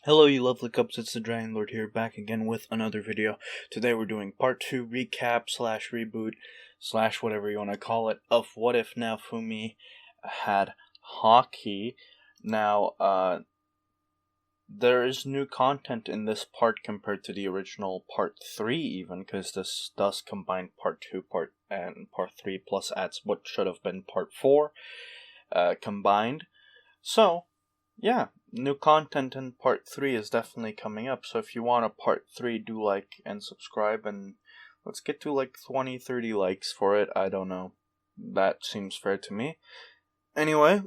Hello you lovely cups, it's the Dragon Lord here, back again with another video. Today we're doing part 2 recap slash reboot slash whatever you want to call it of What If Naofumi had Haki. Now, there is new content in this part compared to the original part 3 even, because this does combine part 2 part 3 plus adds what should have been part 4 combined. So, yeah, new content in part 3 is definitely coming up, so if you want a part 3, do like and subscribe, and let's get to like 20-30 likes for it. I don't know, that seems fair to me. Anyway,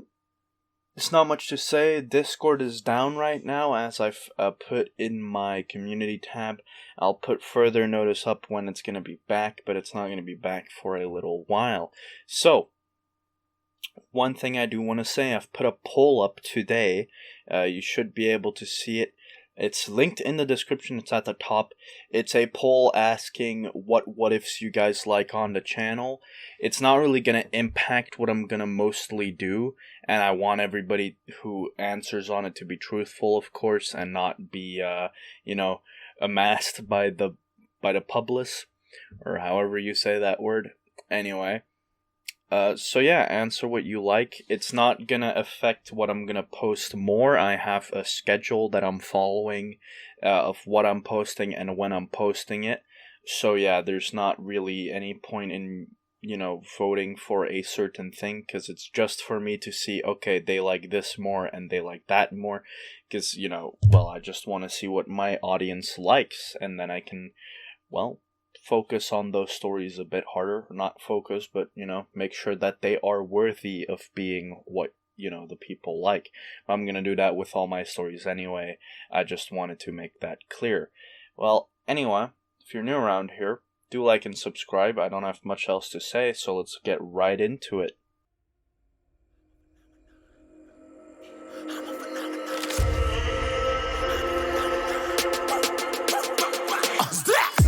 it's not much to say. Discord is down right now, as I've put in my community tab. I'll put further notice up when it's going to be back, but it's not going to be back for a little while. So, one thing I do want to say, I've put a poll up today. You should be able to see it. It's linked in the description. It's at the top. It's a poll asking what ifs you guys like on the channel. It's not really going to impact what I'm going to mostly do. And I want everybody who answers on it to be truthful, of course, and not be, amassed by the public, or however you say that word. Anyway. So yeah, answer what you like. It's not gonna affect what I'm gonna post more. I have a schedule that I'm following of what I'm posting and when I'm posting it. So yeah, there's not really any point in, voting for a certain thing, because it's just for me to see, okay, they like this more and they like that more, because, I just want to see what my audience likes, and then I can, focus on those stories a bit harder. Not focus, but, make sure that they are worthy of being what, the people like. I'm gonna do that with all my stories anyway. I just wanted to make that clear. Well, anyway, if you're new around here, do like and subscribe. I don't have much else to say, so let's get right into it.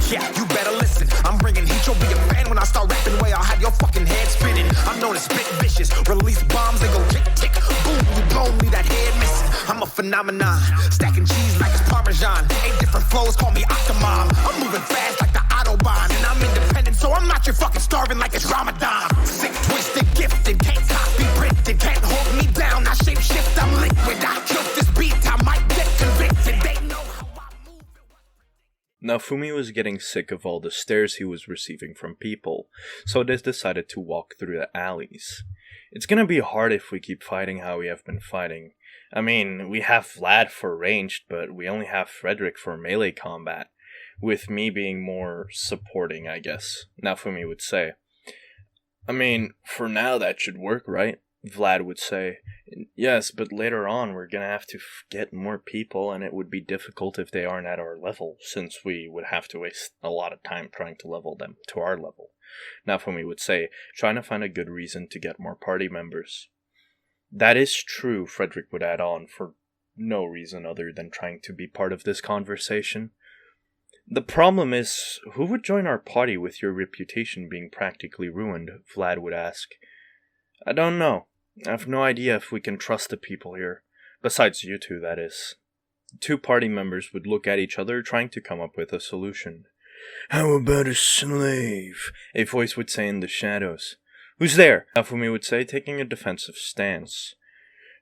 Yeah, you better listen. I'm bringing heat, you'll be a fan when I start rapping. Way I'll have your fucking head spinning. I'm known as spit vicious. Release bombs, they go tick tick. Boom, you blown me that head missing. I'm a phenomenon. Stacking cheese like it's Parmesan. 8 different flows, call me Octomom. I'm moving fast like the Autobahn. And I'm independent, so I'm not your fucking starving like it's Ramadan. Sick, twisted, gifted. Can't copy, printed. Can't hold me down. I shape shift, I'm liquid. I killed this beat, I might get convicted. They know how I move. Naofumi was getting sick of all the stares he was receiving from people, so they decided to walk through the alleys. It's gonna be hard if we keep fighting how we have been fighting. I mean, we have Vlad for ranged, but we only have Frederick for melee combat, with me being more supporting, I guess, Naofumi would say. I mean, for now that should work, right? Vlad would say. Yes, but later on we're gonna have to get more people, and it would be difficult if they aren't at our level, since we would have to waste a lot of time trying to level them to our level. Naofumi would say, trying to find a good reason to get more party members. That is true, Frederick would add on, for no reason other than trying to be part of this conversation. The problem is, who would join our party with your reputation being practically ruined? Vlad would ask. I don't know. I have no idea if we can trust the people here. Besides you two, that is. The 2 party members would look at each other, trying to come up with a solution. How about a slave? A voice would say in the shadows. Who's there? Naofumi would say, taking a defensive stance.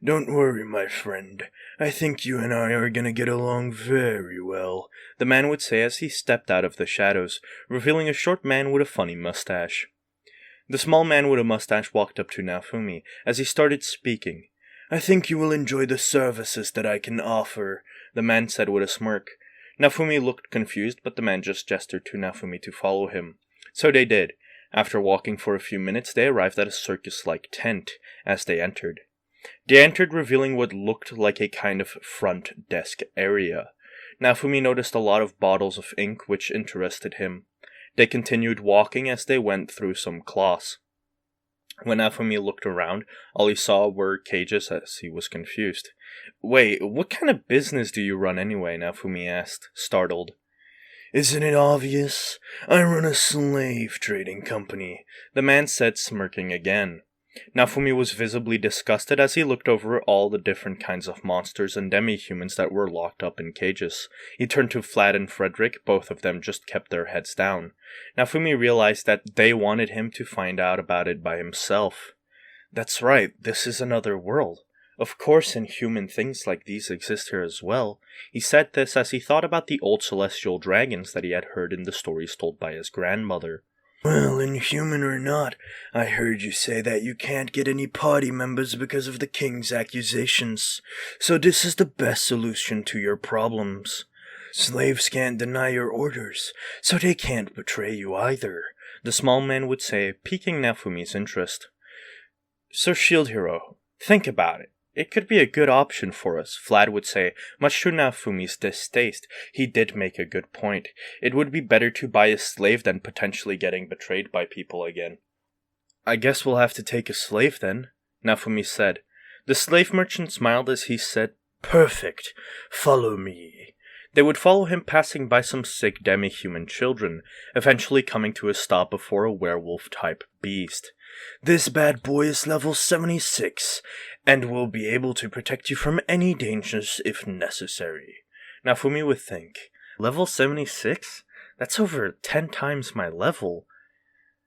Don't worry, my friend. I think you and I are gonna get along very well, the man would say as he stepped out of the shadows, revealing a short man with a funny mustache. The small man with a mustache walked up to Naofumi as he started speaking. I think you will enjoy the services that I can offer, the man said with a smirk. Naofumi looked confused, but the man just gestured to Naofumi to follow him. So they did. After walking for a few minutes, they arrived at a circus-like tent as they entered. They entered revealing what looked like a kind of front desk area. Naofumi noticed a lot of bottles of ink which interested him. They continued walking as they went through some cloths. When Naofumi looked around, all he saw were cages as he was confused. Wait, what kind of business do you run anyway? Naofumi asked, startled. Isn't it obvious? I run a slave trading company, the man said, smirking again. Naofumi was visibly disgusted as he looked over all the different kinds of monsters and demi-humans that were locked up in cages. He turned to Vlad and Frederick, both of them just kept their heads down. Naofumi realized that they wanted him to find out about it by himself. That's right, this is another world. Of course inhuman things like these exist here as well. He said this as he thought about the old celestial dragons that he had heard in the stories told by his grandmother. Well, inhuman or not, I heard you say that you can't get any party members because of the king's accusations. So this is the best solution to your problems. Slaves can't deny your orders, so they can't betray you either, the small man would say, piquing Naofumi's interest. So Shield Hero, think about it. It could be a good option for us, Vlad would say, much to Naofumi's distaste. He did make a good point. It would be better to buy a slave than potentially getting betrayed by people again. I guess we'll have to take a slave then, Naofumi said. The slave merchant smiled as he said, Perfect. Follow me. They would follow him, passing by some sick demi-human children, eventually coming to a stop before a werewolf-type beast. This bad boy is level 76, and will be able to protect you from any dangers if necessary. Naofumi would think, level 76? That's over 10 times my level.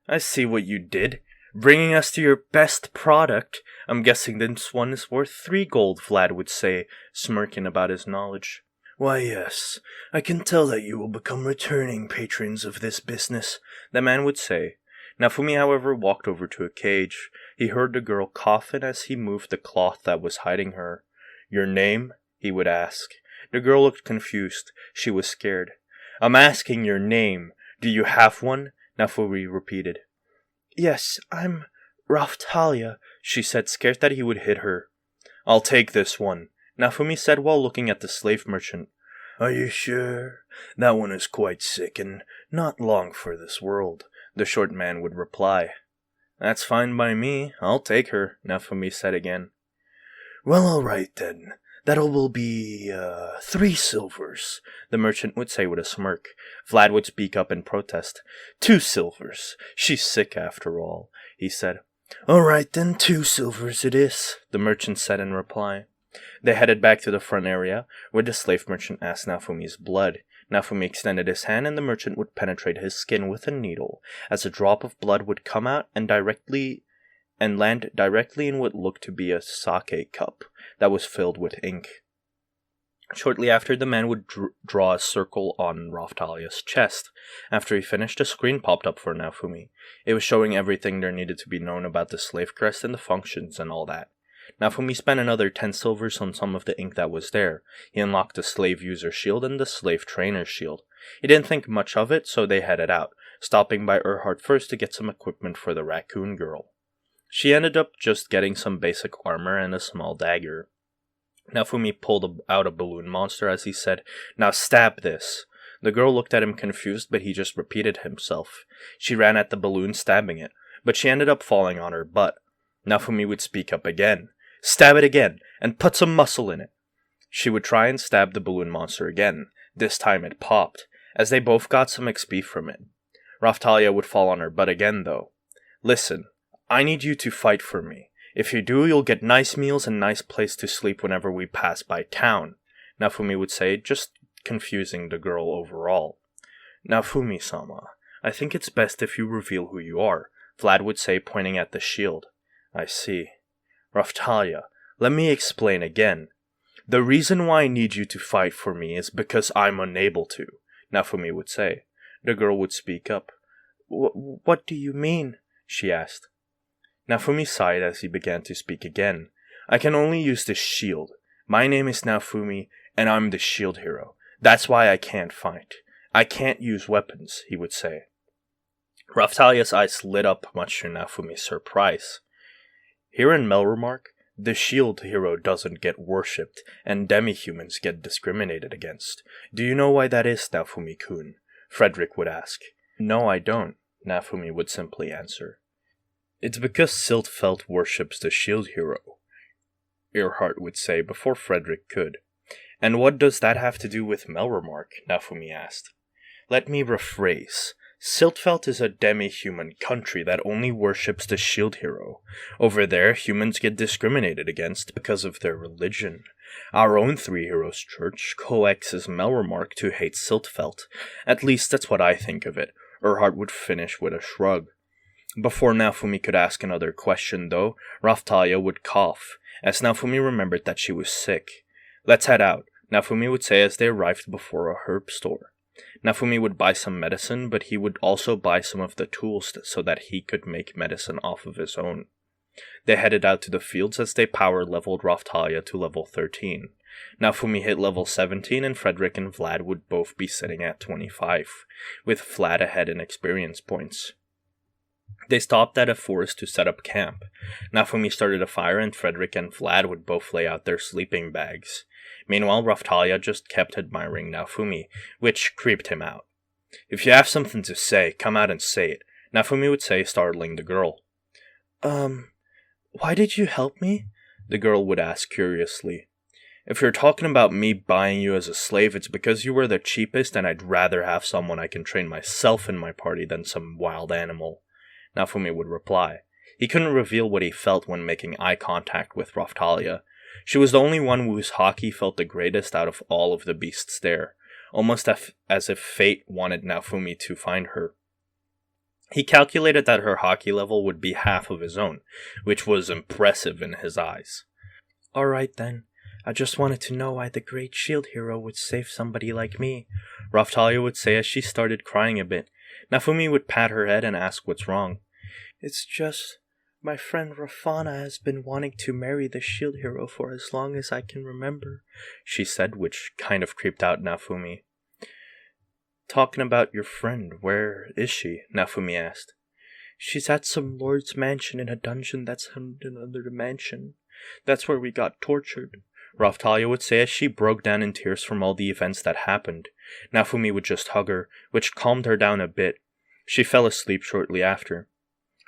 I see what you did. Bringing us to your best product. I'm guessing this one is worth 3 gold, Vlad would say, smirking about his knowledge. Why yes, I can tell that you will become returning patrons of this business, the man would say. Naofumi, however, walked over to a cage. He heard the girl coughin as he moved the cloth that was hiding her. Your name? He would ask. The girl looked confused. She was scared. I'm asking your name. Do you have one? Naofumi repeated. Yes, I'm Raphtalia, she said, scared that he would hit her. I'll take this one, Naofumi said while looking at the slave merchant. Are you sure? That one is quite sick and not long for this world, the short man would reply. That's fine by me. I'll take her, Naofumi said again. Well, all right then. That will be 3 silvers, the merchant would say with a smirk. Vlad would speak up in protest. 2 silvers. She's sick after all, he said. All right then, 2 silvers it is, the merchant said in reply. They headed back to the front area, where the slave merchant asked Naofumi's blood. Naofumi extended his hand and the merchant would penetrate his skin with a needle, as a drop of blood would come out and land directly in what looked to be a sake cup that was filled with ink. Shortly after, the man would draw a circle on Raphtalia's chest. After he finished, a screen popped up for Naofumi. It was showing everything there needed to be known about the slave crest and the functions and all that. Naofumi spent another 10 silvers on some of the ink that was there. He unlocked the slave user shield and the slave trainer shield. He didn't think much of it, so they headed out, stopping by Erhardt first to get some equipment for the raccoon girl. She ended up just getting some basic armor and a small dagger. Naofumi pulled out a balloon monster as he said, "Now stab this." The girl looked at him confused, but he just repeated himself. She ran at the balloon, stabbing it, but she ended up falling on her butt. Naofumi would speak up again. "Stab it again, and put some muscle in it." She would try and stab the balloon monster again. This time it popped, as they both got some XP from it. Raphtalia would fall on her butt again, though. "Listen, I need you to fight for me. If you do, you'll get nice meals and nice place to sleep whenever we pass by town," Naofumi would say, just confusing the girl overall. "Naofumi-sama, I think it's best if you reveal who you are," Vlad would say, pointing at the shield. "I see. Raphtalia, let me explain again. The reason why I need you to fight for me is because I'm unable to," Naofumi would say. The girl would speak up. What do you mean?" she asked. Naofumi sighed as he began to speak again. "I can only use this shield. My name is Naofumi, and I'm the shield hero. That's why I can't fight. I can't use weapons," he would say. Raphtalia's eyes lit up, much to Naofumi's surprise. "Here in Melremark, the shield hero doesn't get worshipped, and demi-humans get discriminated against. Do you know why that is, Naofumi-kun?" Frederick would ask. "No, I don't," Naofumi would simply answer. "It's because Siltfeld worships the shield hero," Erhardt would say before Frederick could. "And what does that have to do with Melremark?" Naofumi asked. "Let me rephrase. Siltfelt is a demi-human country that only worships the shield hero. Over there, humans get discriminated against because of their religion. Our own Three Heroes Church coaxes Melremark to hate Siltfelt. At least that's what I think of it. Erhardt would finish with a shrug. Before Naofumi could ask another question, though, Raphtalia would cough, as Naofumi remembered that she was sick. "Let's head out," Naofumi would say as they arrived before a herb store. Naofumi would buy some medicine, but he would also buy some of the tools so that he could make medicine off of his own. They headed out to the fields as they power leveled Raphtalia to level 13. Naofumi hit level 17 and Frederick and Vlad would both be sitting at 25, with Vlad ahead in experience points. They stopped at a forest to set up camp. Naofumi started a fire and Frederick and Vlad would both lay out their sleeping bags. Meanwhile, Raphtalia just kept admiring Naofumi, which creeped him out. "If you have something to say, come out and say it," Naofumi would say, startling the girl. Why did you help me?" the girl would ask curiously. "If you're talking about me buying you as a slave, it's because you were the cheapest and I'd rather have someone I can train myself in my party than some wild animal," Naofumi would reply. He couldn't reveal what he felt when making eye contact with Raphtalia. She was the only one whose Haki felt the greatest out of all of the beasts there, almost as if fate wanted Naofumi to find her. He calculated that her Haki level would be half of his own, which was impressive in his eyes. "Alright then. I just wanted to know why the great shield hero would save somebody like me," Raphtalia would say as she started crying a bit. Naofumi would pat her head and ask what's wrong. "It's just, my friend Rafana has been wanting to marry the shield hero for as long as I can remember," she said, which kind of creeped out Naofumi. "Talking about your friend, where is she?" Naofumi asked. "She's at some lord's mansion in a dungeon that's in another dimension. That's where we got tortured," Raphtalia would say as she broke down in tears from all the events that happened. Naofumi would just hug her, which calmed her down a bit. She fell asleep shortly after.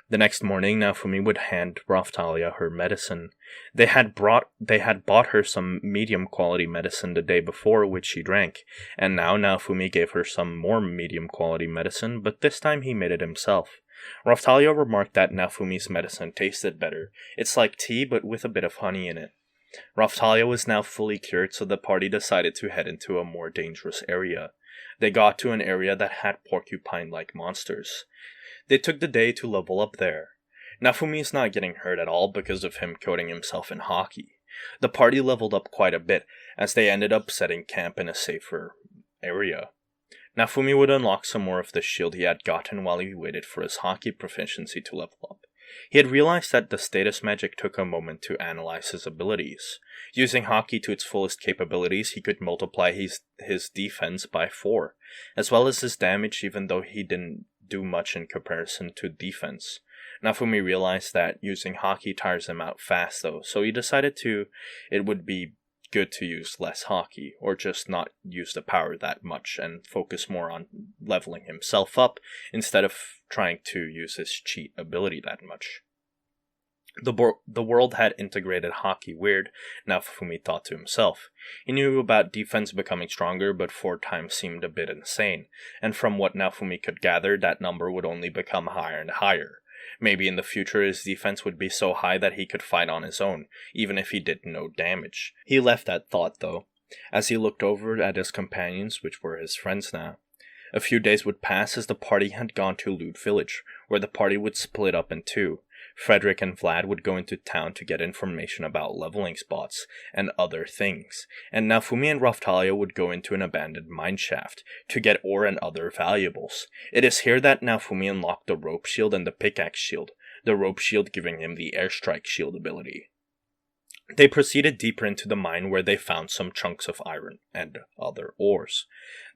The next morning, Naofumi would hand Raphtalia her medicine. They had bought her some medium-quality medicine the day before, which she drank, and now Naofumi gave her some more medium-quality medicine, but this time he made it himself. Raphtalia remarked that Naofumi's medicine tasted better. It's like tea, but with a bit of honey in it. Raphtalia was now fully cured, so the party decided to head into a more dangerous area. They got to an area that had porcupine-like monsters. They took the day to level up there. Naofumi is not getting hurt at all because of him coating himself in Haki. The party leveled up quite a bit, as they ended up setting camp in a safer area. Naofumi would unlock some more of the shield he had gotten while he waited for his Haki proficiency to level up. He had realized that the status magic took a moment to analyze his abilities. Using Haki to its fullest capabilities, he could multiply his defense by 4, as well as his damage, even though he didn't do much in comparison to defense. Naofumi realized that using Haki tires him out fast though, so he decided it would be good to use less Haki, or just not use the power that much and focus more on leveling himself up instead of trying to use his cheat ability that much. The world had integrated Haki weird, Naofumi thought to himself. He knew about defense becoming stronger, but 4 times seemed a bit insane, and from what Naofumi could gather, that number would only become higher and higher. Maybe in the future his defense would be so high that he could fight on his own, even if he did no damage. He left that thought though, as he looked over at his companions, which were his friends now. A few days would pass as the party had gone to Loot Village, where the party would split up in 2. Frederick and Vlad would go into town to get information about leveling spots and other things, and Naofumi and Raphtalia would go into an abandoned mineshaft to get ore and other valuables. It is here that Naofumi unlocked the rope shield and the pickaxe shield, the rope shield giving him the airstrike shield ability. They proceeded deeper into the mine where they found some chunks of iron and other ores.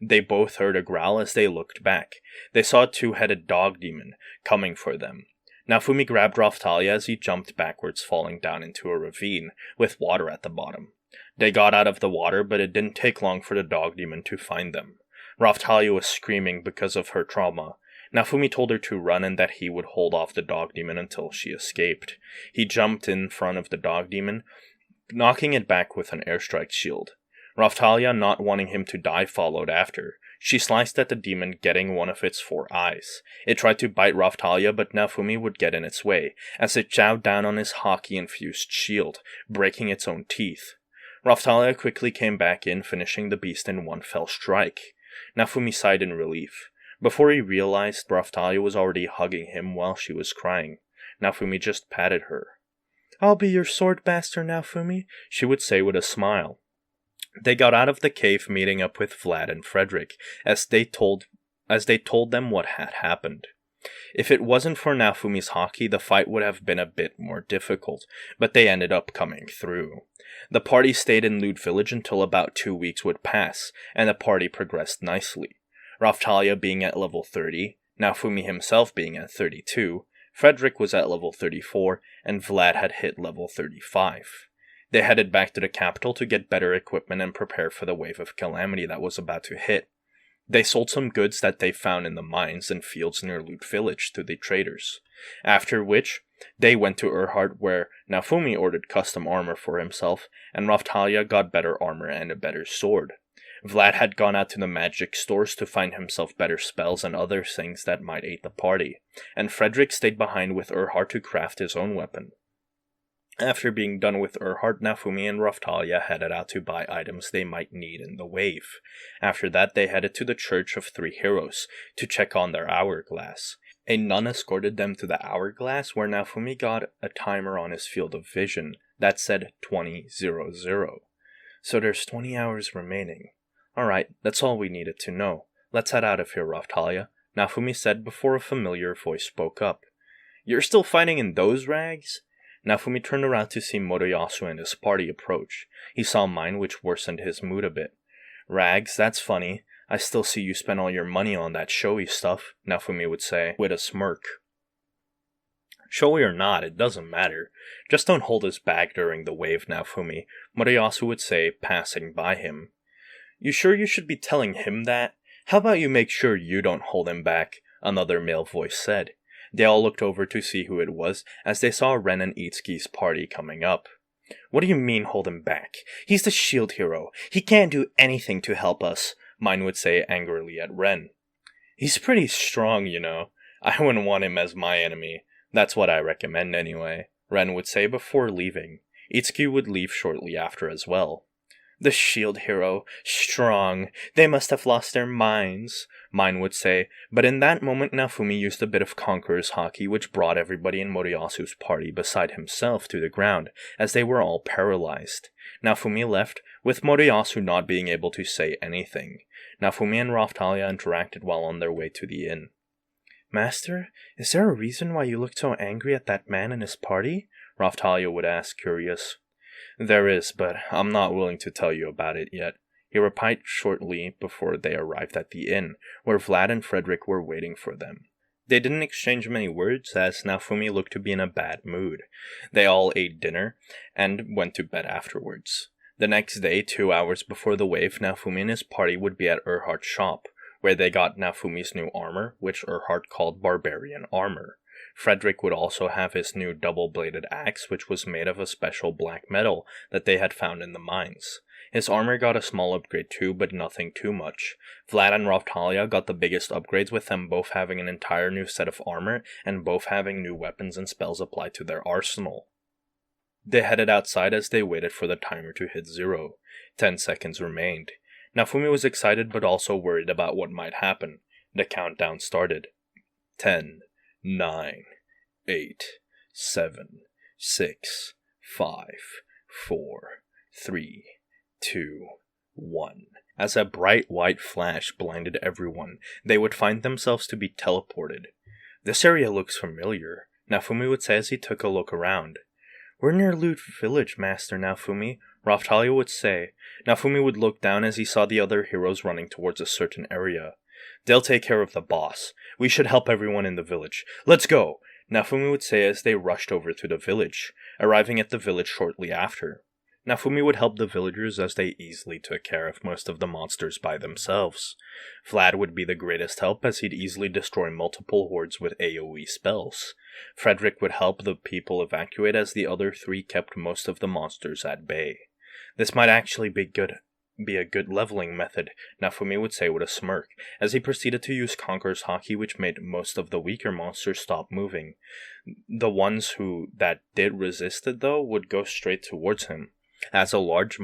They both heard a growl as they looked back. They saw a 2-headed dog demon coming for them. Naofumi grabbed Raphtalia as he jumped backwards, falling down into a ravine with water at the bottom. They got out of the water, but it didn't take long for the dog demon to find them. Raphtalia was screaming because of her trauma. Naofumi told her to run and that he would hold off the dog demon until she escaped. He jumped in front of the dog demon, knocking it back with an airstrike shield. Raphtalia, not wanting him to die, followed after. She sliced at the demon, getting one of its 4 eyes. It tried to bite Raphtalia, but Naofumi would get in its way, as it chowed down on his Haki-infused shield, breaking its own teeth. Raphtalia quickly came back in, finishing the beast in one fell strike. Naofumi sighed in relief. Before he realized, Raphtalia was already hugging him while she was crying. Naofumi just patted her. "I'll be your sword master, Naofumi," she would say with a smile. They got out of the cave, meeting up with Vlad and Frederick, as they told them what had happened. If it wasn't for Naofumi's Haki, the fight would have been a bit more difficult, but they ended up coming through. The party stayed in Loot Village until about 2 weeks would pass, and the party progressed nicely. Raphtalia being at level 30, Naofumi himself being at 32, Frederick was at level 34, and Vlad had hit level 35. They headed back to the capital to get better equipment and prepare for the wave of calamity that was about to hit. They sold some goods that they found in the mines and fields near Loot Village to the traders, after which they went to Urhart, where Naofumi ordered custom armor for himself, and Raphtalia got better armor and a better sword. Vlad had gone out to the magic stores to find himself better spells and other things that might aid the party, and Frederick stayed behind with Urhart to craft his own weapon. After being done with Urhart, Naofumi and Raphtalia headed out to buy items they might need in the wave. After that, they headed to the Church of 3 Heroes to check on their hourglass. A nun escorted them to the hourglass, where Naofumi got a timer on his field of vision that said 20:00. So there's 20 hours remaining. Alright, that's all we needed to know. Let's head out of here, Raphtalia, Naofumi said before a familiar voice spoke up. "You're still fighting in those rags?" Naofumi turned around to see Motoyasu and his party approach. He saw mine, which worsened his mood a bit. "Rags, that's funny. I still see you spend all your money on that showy stuff," Naofumi would say, with a smirk. "Showy or not, it doesn't matter. Just don't hold us back during the wave, Naofumi," Motoyasu would say, passing by him. "You sure you should be telling him that? How about you make sure you don't hold him back?" another male voice said. They all looked over to see who it was, as they saw Ren and Itsuki's party coming up. "What do you mean hold him back? He's the shield hero. He can't do anything to help us," Mine would say angrily at Ren. "He's pretty strong, you know. I wouldn't want him as my enemy. That's what I recommend anyway," Ren would say before leaving. Itsuki would leave shortly after as well. "The shield hero, strong. They must have lost their minds," Mine would say, but in that moment Naofumi used a bit of Conqueror's Haki, which brought everybody in Motoyasu's party beside himself to the ground, as they were all paralyzed. Naofumi left, with Motoyasu not being able to say anything. Naofumi and Raphtalia interacted while on their way to the inn. "Master, is there a reason why you looked so angry at that man and his party?" Raphtalia would ask, curious. "There is, but I'm not willing to tell you about it yet," he replied shortly before they arrived at the inn, where Vlad and Frederick were waiting for them. They didn't exchange many words, as Naofumi looked to be in a bad mood. They all ate dinner, and went to bed afterwards. The next day, 2 hours before the wave, Naofumi and his party would be at Urhart's shop, where they got Naofumi's new armor, which Urhart called Barbarian Armor. Frederick would also have his new double-bladed axe, which was made of a special black metal that they had found in the mines. His armor got a small upgrade too, but nothing too much. Vlad and Raphtalia got the biggest upgrades, with them both having an entire new set of armor, and both having new weapons and spells applied to their arsenal. They headed outside as they waited for the timer to hit 0. 10 seconds remained. Naofumi was excited but also worried about what might happen. The countdown started. 10, 9, 8, 7, 6, 5, 4, 3, 2, 1. As a bright white flash blinded everyone, they would find themselves to be teleported. "This area looks familiar," Naofumi would say as he took a look around. "We're near Loot Village, Master Naofumi," Raphtalia would say. Naofumi would look down as he saw the other heroes running towards a certain area. "They'll take care of the boss. We should help everyone in the village. Let's go!" Naofumi would say as they rushed over to the village, arriving at the village shortly after. Naofumi would help the villagers as they easily took care of most of the monsters by themselves. Vlad would be the greatest help as he'd easily destroy multiple hordes with AoE spells. Frederick would help the people evacuate as the other three kept most of the monsters at bay. This might actually be good be a good leveling method, Naofumi would say with a smirk, as he proceeded to use Conqueror's Haki, which made most of the weaker monsters stop moving. The ones that did resist it, though, would go straight towards him, as a large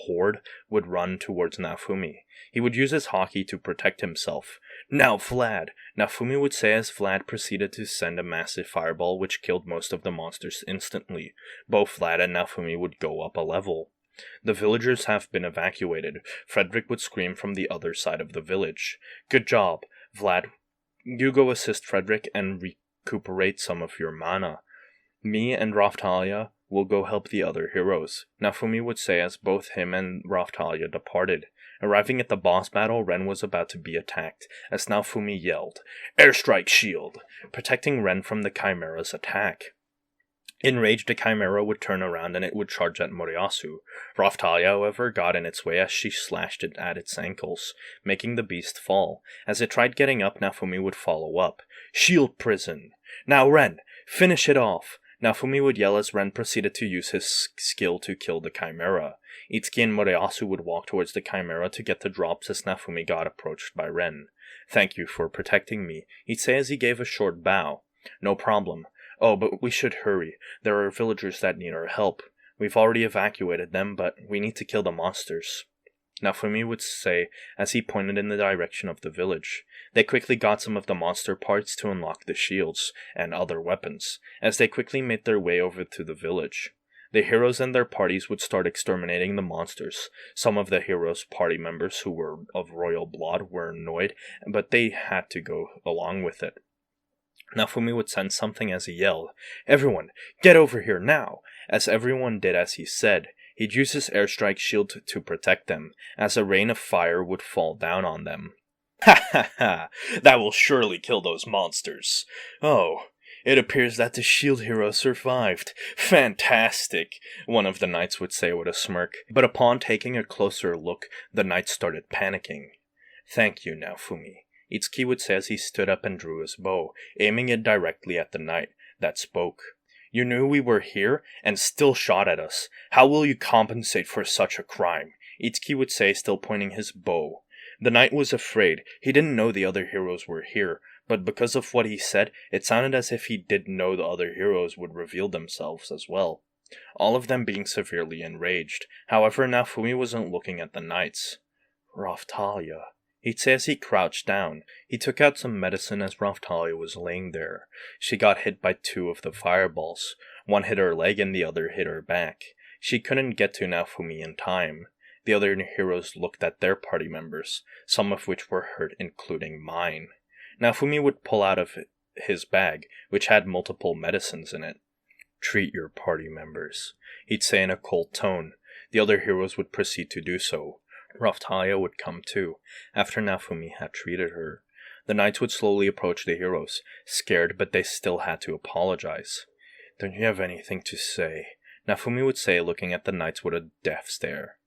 horde would run towards Naofumi. He would use his Haki to protect himself. "Now, Vlad!" Naofumi would say as Vlad proceeded to send a massive fireball which killed most of the monsters instantly. Both Vlad and Naofumi would go up a level. The villagers have been evacuated. Frederick would scream from the other side of the village. "Good job, Vlad. You go assist Frederick and recuperate some of your mana. Me and Raphtalia will go help the other heroes," Naofumi would say as both him and Raphtalia departed. Arriving at the boss battle, Ren was about to be attacked, as Naofumi yelled, "Airstrike shield!" protecting Ren from the Chimera's attack. Enraged, the Chimera would turn around and it would charge at Motoyasu. Raphtalia, however, got in its way as she slashed it at its ankles, making the beast fall. As it tried getting up, Naofumi would follow up. "Shield prison! Now Ren, finish it off!" Naofumi would yell as Ren proceeded to use his skill to kill the Chimera. Itsuki and Motoyasu would walk towards the Chimera to get the drops as Naofumi got approached by Ren. "Thank you for protecting me," he'd say as he gave a short bow. "No problem. Oh, but we should hurry. There are villagers that need our help. We've already evacuated them, but we need to kill the monsters," Naofumi would say as he pointed in the direction of the village. They quickly got some of the monster parts to unlock the shields and other weapons, as they quickly made their way over to the village. The heroes and their parties would start exterminating the monsters. Some of the heroes' party members who were of royal blood were annoyed, but they had to go along with it. Naofumi would send something as he yelled, "Everyone, get over here now!" As everyone did as he said, he'd use his airstrike shield to protect them, as a rain of fire would fall down on them. "Ha ha ha! That will surely kill those monsters! Oh, it appears that the shield hero survived. Fantastic!" one of the knights would say with a smirk. But upon taking a closer look, the knight started panicking. "Thank you, Naofumi," Itsuki would say as he stood up and drew his bow, aiming it directly at the knight that spoke. "You knew we were here and still shot at us. How will you compensate for such a crime?" Itsuki would say, still pointing his bow. The knight was afraid. He didn't know the other heroes were here, but because of what he said, it sounded as if he did know the other heroes would reveal themselves as well, all of them being severely enraged. However, Naofumi wasn't looking at the knights. "Raphtalia," he'd say as he crouched down. He took out some medicine as Raphtalia was laying there. She got hit by 2 of the fireballs. One hit her leg and the other hit her back. She couldn't get to Naofumi in time. The other heroes looked at their party members, some of which were hurt, including mine. Naofumi would pull out of his bag, which had multiple medicines in it. "Treat your party members," he'd say in a cold tone. The other heroes would proceed to do so. Raphtalia would come too, after Naofumi had treated her. The knights would slowly approach the heroes, scared, but they still had to apologize. "Don't you have anything to say?" Naofumi would say, looking at the knights with a death stare.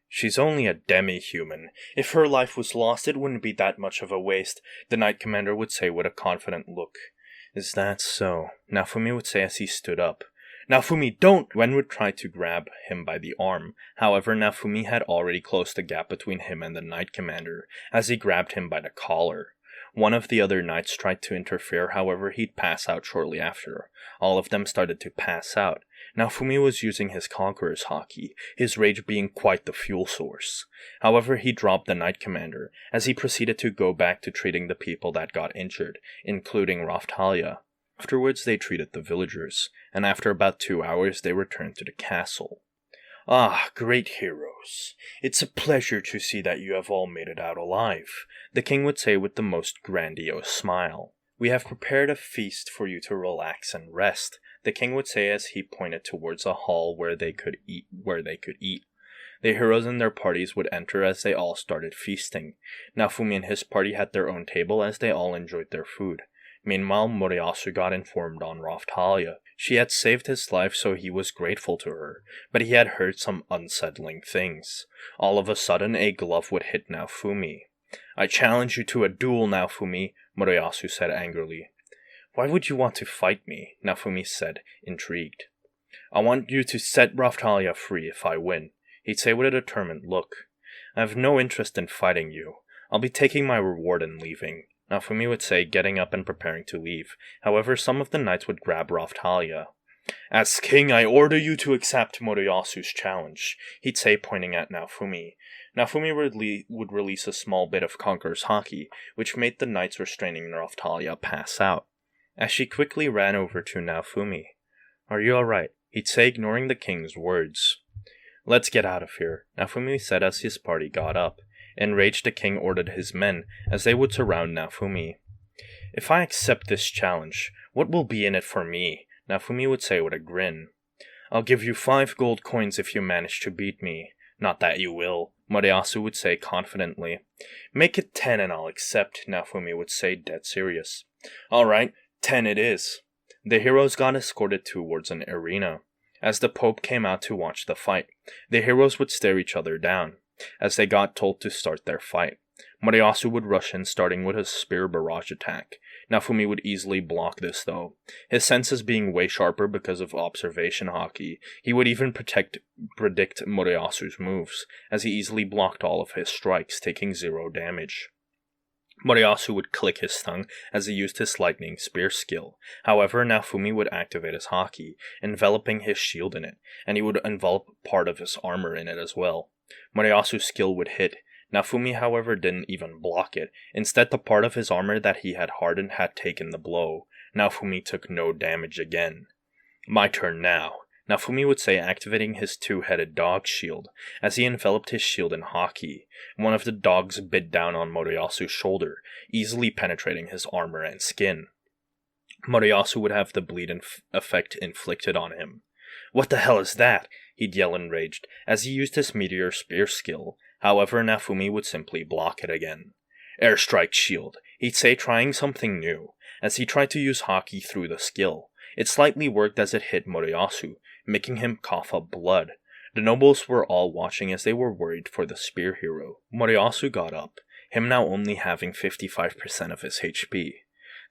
"She's only a demi-human. If her life was lost, it wouldn't be that much of a waste," the knight commander would say with a confident look. "Is that so?" Naofumi would say as he stood up. "Naofumi, don't!" Ren would try to grab him by the arm. However, Naofumi had already closed the gap between him and the knight commander, as he grabbed him by the collar. One of the other knights tried to interfere, however he'd pass out shortly after. All of them started to pass out. Naofumi was using his Conqueror's Haki, his rage being quite the fuel source. However, he dropped the knight commander, as he proceeded to go back to treating the people that got injured, including Raphtalia. Afterwards they treated the villagers, and after about 2 hours they returned to the castle. "Ah, great heroes. It's a pleasure to see that you have all made it out alive," the king would say with the most grandiose smile. "We have prepared a feast for you to relax and rest," the king would say as he pointed towards a hall where they could eat. The heroes and their parties would enter as they all started feasting. Naofumi and his party had their own table as they all enjoyed their food. Meanwhile, Motoyasu got informed on Raphtalia. She had saved his life, so he was grateful to her, but he had heard some unsettling things. All of a sudden, a glove would hit Naofumi. "I challenge you to a duel, Naofumi," Motoyasu said angrily. "Why would you want to fight me?" Naofumi said, intrigued. "I want you to set Raphtalia free if I win," he'd say with a determined look. I have no interest in fighting you. I'll be taking my reward and leaving. Naofumi would say, getting up and preparing to leave. However, some of the knights would grab Raphtalia. As king, I order you to accept Motoyasu's challenge, he'd say, pointing at Naofumi. Naofumi would release a small bit of Conqueror's Haki, which made the knights restraining Raphtalia pass out. As she quickly ran over to Naofumi. Are you alright? He'd say, ignoring the king's words. Let's get out of here, Naofumi said as his party got up. Enraged, the king ordered his men, as they would surround Naofumi. If I accept this challenge, what will be in it for me? Naofumi would say with a grin. I'll give you 5 gold coins if you manage to beat me. Not that you will, Motoyasu would say confidently. Make it 10 and I'll accept, Naofumi would say, dead serious. Alright, 10 it is. The heroes got escorted towards an arena. As the Pope came out to watch the fight, the heroes would stare each other down, as they got told to start their fight. Motoyasu would rush in, starting with a spear barrage attack. Naofumi would easily block this though. His senses being way sharper because of observation Haki, he would even predict Motoyasu's moves, as he easily blocked all of his strikes, taking 0 damage. Motoyasu would click his tongue as he used his lightning spear skill. However, Naofumi would activate his Haki, enveloping his shield in it, and he would envelop part of his armor in it as well. Motoyasu's skill would hit. Naofumi, however, didn't even block it. Instead, the part of his armor that he had hardened had taken the blow. Naofumi took no damage again. My turn now, Naofumi would say, activating his 2-headed dog shield. As he enveloped his shield in Haki, one of the dogs bit down on Motoyasu's shoulder, easily penetrating his armor and skin. Motoyasu would have the bleed effect inflicted on him. What the hell is that? He'd yell enraged, as he used his meteor spear skill. However, Naofumi would simply block it again. Airstrike shield, he'd say, trying something new, as he tried to use Haki through the skill. It slightly worked as it hit Motoyasu, making him cough up blood. The nobles were all watching as they were worried for the spear hero. Motoyasu got up, him now only having 55% of his HP.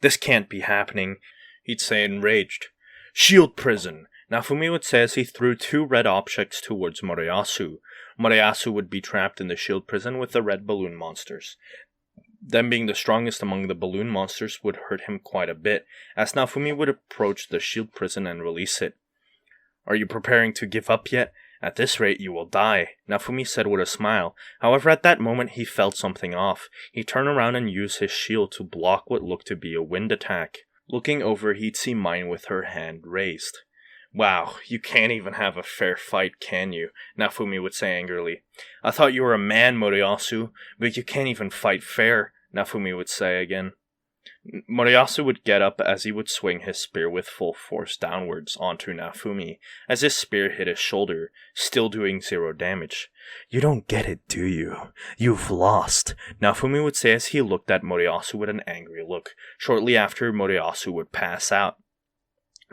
This can't be happening, he'd say, enraged. Shield prison, Naofumi would say as he threw 2 red objects towards Motoyasu. Motoyasu would be trapped in the shield prison with the red balloon monsters. Them being the strongest among the balloon monsters would hurt him quite a bit, as Naofumi would approach the shield prison and release it. Are you preparing to give up yet? At this rate you will die, Naofumi said with a smile. However, at that moment he felt something off. He turned around and used his shield to block what looked to be a wind attack. Looking over, he'd see Mine with her hand raised. Wow, you can't even have a fair fight, can you? Naofumi would say angrily. I thought you were a man, Motoyasu, but you can't even fight fair, Naofumi would say again. Motoyasu would get up as he would swing his spear with full force downwards onto Naofumi, as his spear hit his shoulder, still doing 0 damage. You don't get it, do you? You've lost, Naofumi would say as he looked at Motoyasu with an angry look. Shortly after, Motoyasu would pass out.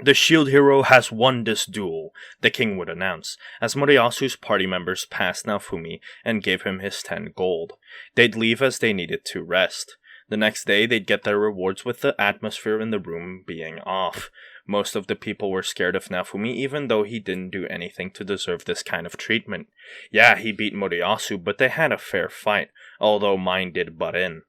The shield hero has won this duel, the king would announce, as Motoyasu's party members passed Naofumi and gave him his 10 gold. They'd leave as they needed to rest. The next day, they'd get their rewards with the atmosphere in the room being off. Most of the people were scared of Naofumi, even though he didn't do anything to deserve this kind of treatment. Yeah, he beat Motoyasu, but they had a fair fight, although Mine did butt in.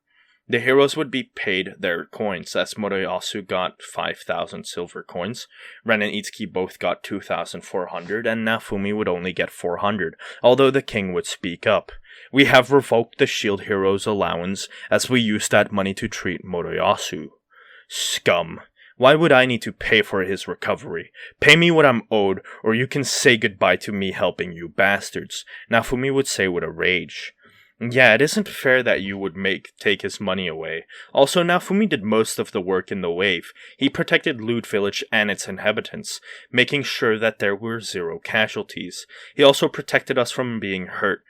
The heroes would be paid their coins, as Motoyasu got 5,000 silver coins, Ren and Itsuki both got 2,400, and Naofumi would only get 400, although the king would speak up. We have revoked the shield hero's allowance, as we used that money to treat Motoyasu. Scum. Why would I need to pay for his recovery? Pay me what I'm owed, or you can say goodbye to me helping you bastards, Naofumi would say with a rage. Yeah, it isn't fair that you would take his money away. Also, Naofumi did most of the work in the wave. He protected Loot Village and its inhabitants, making sure that there were 0 casualties. He also protected us from being hurt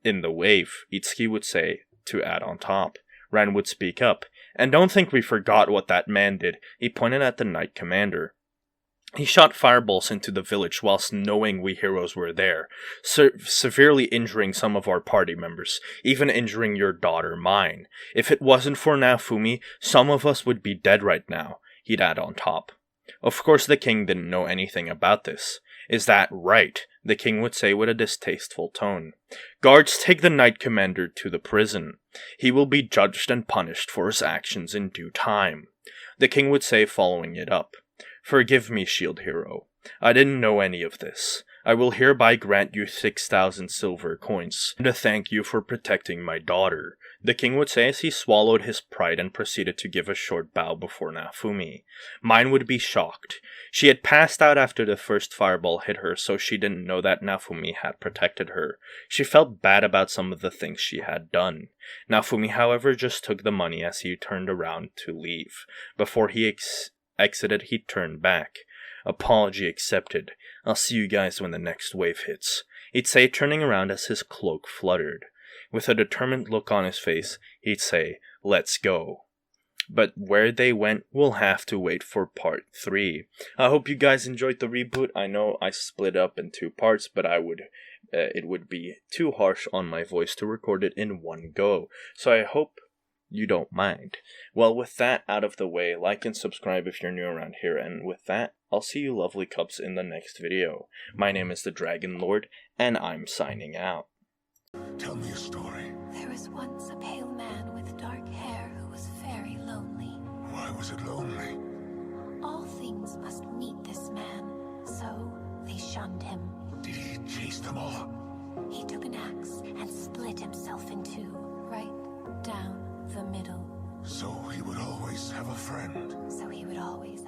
in the wave, Itsuki would say, to add on top. Ran would speak up. And don't think we forgot what that man did. He pointed at the Knight Commander. He shot fireballs into the village whilst knowing we heroes were there, severely injuring some of our party members, even injuring your daughter, Mine. If it wasn't for Naofumi, some of us would be dead right now, he'd add on top. Of course the king didn't know anything about this. "Is that right?" the king would say with a distasteful tone. "Guards, take the Knight Commander to the prison. He will be judged and punished for his actions in due time." The king would say, following it up, "Forgive me, Shield Hero. I didn't know any of this. I will hereby grant you 6,000 silver coins to thank you for protecting my daughter," the king would say as he swallowed his pride and proceeded to give a short bow before Naofumi. Mine would be shocked. She had passed out after the first fireball hit her, so she didn't know that Naofumi had protected her. She felt bad about some of the things she had done. Naofumi, however, just took the money as he turned around to leave. Before he exited, he turned back. "Apology accepted. I'll see you guys when the next wave hits," he'd say, turning around as his cloak fluttered. With a determined look on his face, he'd say, "Let's go." But where they went, we'll have to wait for part 3. I hope you guys enjoyed the reboot. I know I split up in 2 parts, but it would be too harsh on my voice to record it in one go. So I hope you don't mind. Well, with that out of the way, like and subscribe if you're new around here, and with that, I'll see you lovely cups in the next video. My name is the Dragon Lord, and I'm signing out. Tell me a story. There was once a pale man with dark hair who was very lonely. Why was it lonely? All things must meet this man, so they shunned him. Did he chase them all? He took an axe and split himself in two, right down the middle. So he would always have a friend. So he would always